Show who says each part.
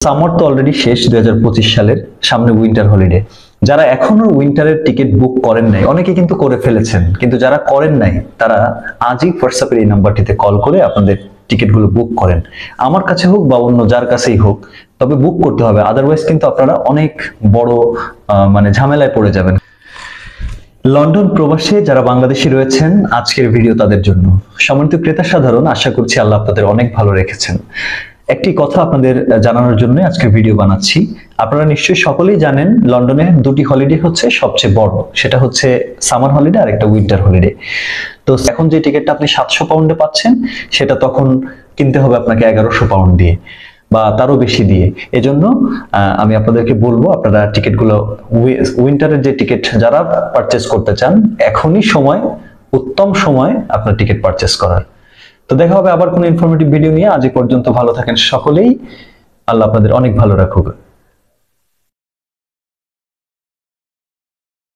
Speaker 1: Summer তো already শেষ 2025 সালের, সামনে উইন্টার হলিডে। যারা এখনো উইন্টারের টিকিট বুক করেন নাই, অনেকে কিন্তু করে ফেলেছেন, কিন্তু যারা করেন নাই তারা আজই হোয়াটসঅ্যাপের এই নাম্বারটিতে কল করে আপনাদের টিকিটগুলো বুক করেন। আমার কাছে হোক বা অন্য যার কাছেই হোক, তবে বুক করতে হবে, আদারওয়াইজ কিন্তু আপনারা অনেক বড় ঝামেলায় পড়ে যাবেন। লন্ডন প্রবাসে যারা বাংলাদেশি রয়েছেন, আজকের ভিডিও তাদের জন্য। সম্মানিত ক্রেতা সাধারণ, আশা করছি আল্লাহ আপনাদের অনেক ভালো রেখেছেন। একটি কথা আপনাদের জানানোর জন্য আজকের ভিডিও বানাচ্ছি। আপনারা নিশ্চয়ই সকলেই জানেন লন্ডনে দুটি হলিডে হচ্ছে সবচেয়ে বড়, সেটা হচ্ছে সামার হলিডে আর একটা উইন্টার হলিডে। তো এখন যে টিকিটটা আপনি 700 পাউন্ডে পাচ্ছেন, সেটা তখন কিনতে হবে আপনাকে 1100 পাউন্ড দিয়ে বা তারও বেশি দিয়ে। এজন্য আমি আপনাদেরকে বলবো, আপনারা টিকিটগুলো, উইন্টারের যে টিকিট যারা পারচেস করতে চান, এখনই সময়, উত্তম সময় আপনার টিকিট পারচেস করার। তো দেখা হবে আবার কোনো ইনফরমেটিভ ভিডিও নিয়ে। আজ পর্যন্ত ভালো থাকেন সকলেই, আল্লাহ আপনাদের অনেক ভালো রাখুক।